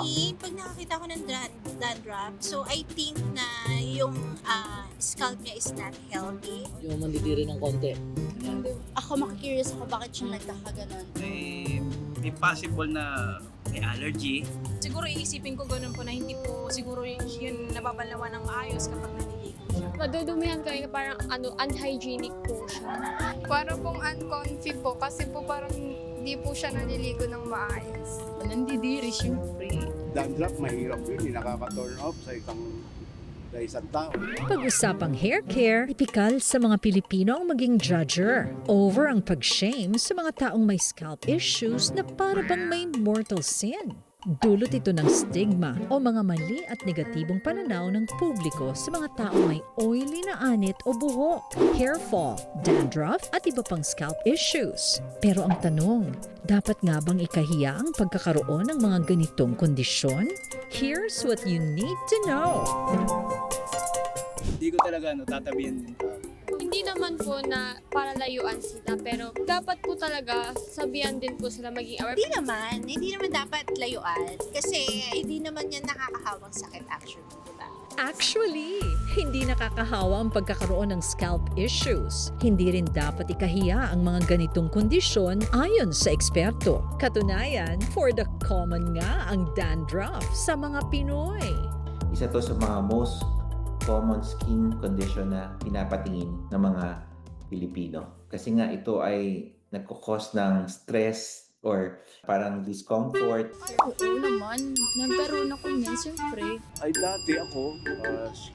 me, pag nakakita ko ng dandruff, so I think na yung scalp niya is not healthy. Yung mandidiri ng konti. Ako makikurious ako bakit siya nagkakaganon. May possible na may allergy. Siguro iisipin ko ganun po na hindi po siguro yun nababalawan ng maayos kapag naliligo siya. Madudumihan kayo parang unhygienic po siya. Para pong uncomfy po kasi po parang hindi po siya naliligo ng maayos. Nandidiri siyempre. Dandruff, mahirap yun. Hindi nakaka-turn off sa isang tao. Pag-usapang hair care, tipikal sa mga Pilipino ang maging judger over ang pag-shame sa mga taong may scalp issues na para bang may mortal sin. Dulot ito ng stigma o mga mali at negatibong pananaw ng publiko sa mga taong may oily na anit o buhok, hair fall, dandruff at iba pang scalp issues. Pero ang tanong, dapat nga bang ikahiya ang pagkakaroon ng mga ganitong kondisyon? Here's what you need to know. Hindi ko talaga tatabihan din. Hindi naman po na para layuan sila, pero dapat po talaga sabihan din po sila maging aware. Hindi naman dapat layuan kasi hindi naman yan nakakahawang sakit actually, diba? Actually, hindi nakakahawa ang pagkakaroon ng scalp issues. Hindi rin dapat ikahiya ang mga ganitong kondisyon ayon sa eksperto. Katunayan, for the common nga ang dandruff sa mga Pinoy. Isa to sa mga most common skin condition na pinapatingin ng mga Pilipino. Kasi nga ito ay nagkukos ng stress or parang discomfort. Oo naman, nagkaroon ako niyan siyempre. Ay dati ako,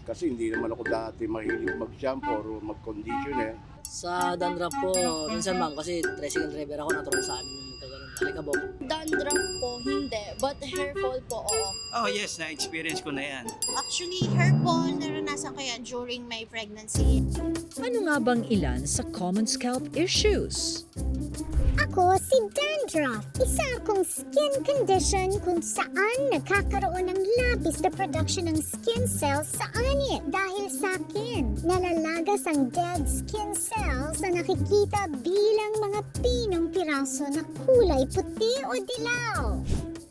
kasi hindi naman ako dati mahilig mag-shampoo or mag-conditioner. Sa dandruff po, minsan ma'am, kasi tricycle driver ako, natural sa amin yung magkaganon. Alikabok. Dandruff po, hindi. But hair fall po, oo. Oh yes, na-experience ko na yan. Actually, hair fall, naranasan ko yan during my pregnancy. Ano nga bang ilan sa common scalp issues? Ako si dandruff, isa akong skin condition kung saan nagkakaroon ng labis na production ng skin cells sa anit. Dahil sa akin, nalalagas ang dead skin cells na nakikita bilang mga pinong piraso na kulay puti o dilaw.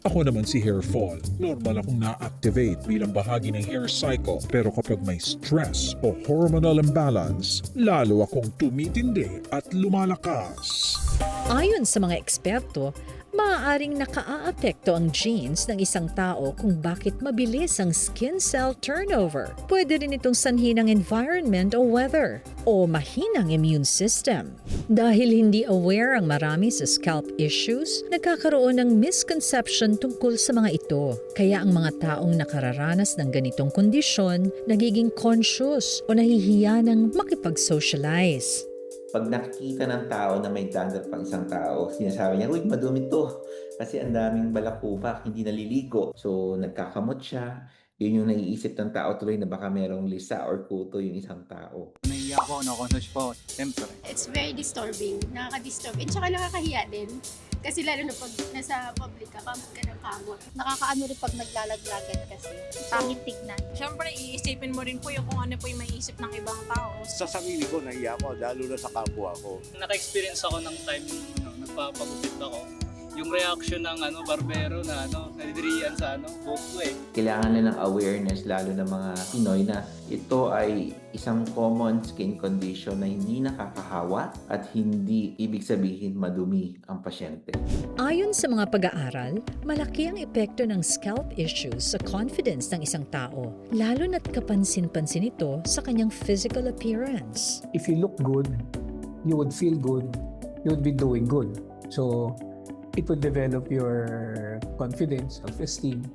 Ako naman si hair fall. Normal akong na-activate bilang bahagi ng hair cycle. Pero kapag may stress o hormonal imbalance, lalo akong tumitindi at lumalakas. Ayon sa mga eksperto, maaaring nakaaapekto ang genes ng isang tao kung bakit mabilis ang skin cell turnover. Pwede rin itong sanhi ng environment o weather o mahinang immune system. Dahil hindi aware ang marami sa scalp issues, nagkakaroon ng misconception tungkol sa mga ito. Kaya ang mga taong nakararanas ng ganitong kondisyon, nagiging conscious o nahihiya ng makipag-socialize. Pag nakikita ng tao na may dandruff pang isang tao, sinasabi niya, uy, madumi to. Kasi ang daming balakubak, hindi naliligo. So, nagkakamot siya. Yun yung naiisip ng tao tuloy na baka merong lisa or kuto yung isang tao. Naiiyak ako, nakonsush po, siyempre. It's very disturbing, nakaka-disturb. And tsaka nakakahiya din. Kasi lalo na pag nasa public ka, kamot ka ng kamot. Nakakaano rin pag naglalaglagan kasi. Pangit tignan. Siyempre, iisipin mo rin po yung kung ano po yung maiisip ng ibang tao. Sa sarili ko, naiya ako, lalo na sa kapwa ko. Naka-experience ako ng time nagpapagupit ako. Yung reaction ng barbero na nadidirian sa buhok ko eh. Kailangan na ng awareness lalo ng mga Pinoy na ito ay isang common skin condition na hindi nakakahawa at hindi ibig sabihin madumi ang pasyente. Ayon sa mga pag-aaral, malaki ang epekto ng scalp issues sa confidence ng isang tao, lalo na't kapansin-pansin ito sa kanyang physical appearance. If you look good, you would feel good, you would be doing good. So, it would develop your confidence, self-esteem,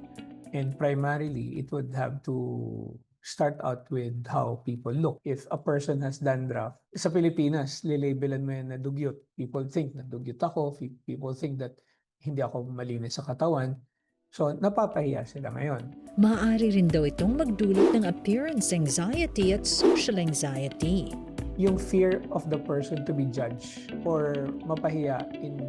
and primarily, it would have to start out with how people look. If a person has dandruff, sa Pilipinas, lilabelan mo yan na dugyot. People think na dugyot ako, people think that hindi ako malinis sa katawan. So, napapahiya sila ngayon. Maaari rin daw itong magdulot ng appearance anxiety at social anxiety. Yung fear of the person to be judged or mapahiya in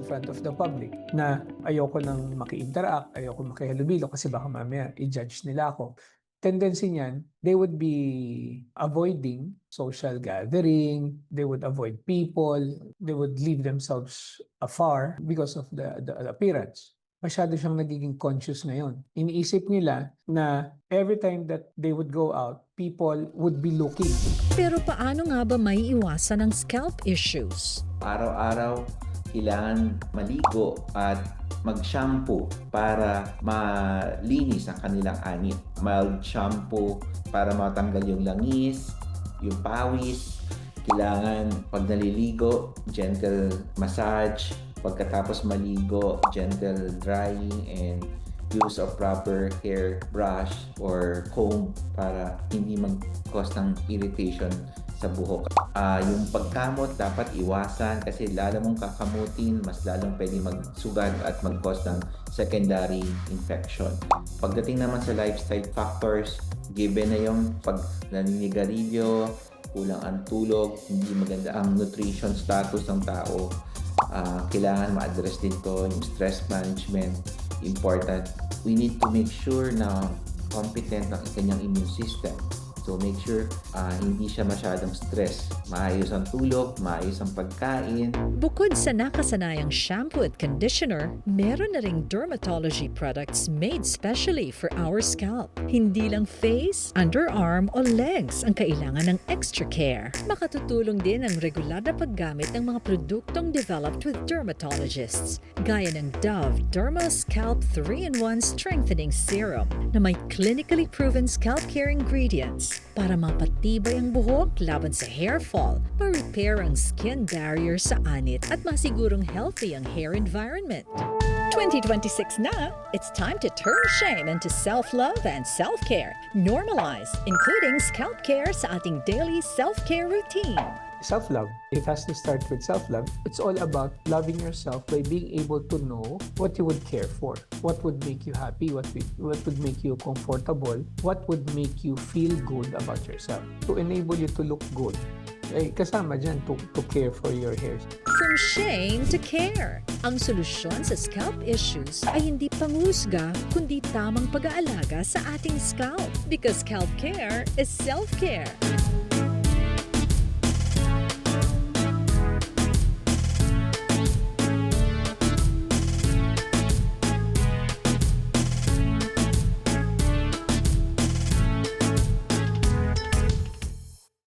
front of the public na ayoko nang maki-interact, ayoko makihalubilo kasi baka mamaya i-judge nila ako. Tendency niyan, they would be avoiding social gathering, they would avoid people, they would leave themselves afar because of the appearance. masyado siyang nagiging conscious ngayon. Iniisip nila na every time that they would go out, people would be looking. Pero paano nga ba may iwasan ang scalp issues? Araw-araw, kailangan maligo at mag-shampoo para malinis ang kanilang anit. Mild shampoo para matanggal yung langis, yung pawis. Kailangan pag naliligo, gentle massage. Pagkatapos maligo, gentle drying and use of proper hair brush or comb para hindi mag-cause ng irritation sa buhok. Yung pagkamot dapat iwasan kasi lalo mong kakamutin, mas lalong pwede magsugat at mag-cause ng secondary infection. Pagdating naman sa lifestyle factors, given na yung pag naninigarilyo, kulang ang tulog, hindi maganda ang nutrition status ng tao, kailangan ma-address din to yung stress management, important. We need to make sure na competent ang kanyang immune system. So make sure hindi siya masyadong stress. Maayos ang tulog, maayos ang pagkain. Bukod sa nakasanayang shampoo at conditioner, meron na ring dermatology products made specially for our scalp. Hindi lang face, underarm o legs ang kailangan ng extra care. Makatutulong din ang regular na paggamit ng mga produktong developed with dermatologists, gaya ng Dove Derma Scalp 3-in-1 Strengthening Serum na may clinically proven scalp care ingredients para mapatibay ang buhok laban sa hair fall, ma-repair ang skin barrier sa anit at masigurong healthy ang hair environment. 2026 na, it's time to turn shame into self-love and self-care. Normalize, including scalp care sa ating daily self-care routine. Self-love. It has to start with self-love. It's all about loving yourself by being able to know what you would care for, what would make you happy, what would make you comfortable, what would make you feel good about yourself, to enable you to look good. Kasama dyan to care for your hair. From shame to care. Ang solusyon sa scalp issues ay hindi panghusga, kundi tamang pag-aalaga sa ating scalp. Because scalp care is self-care.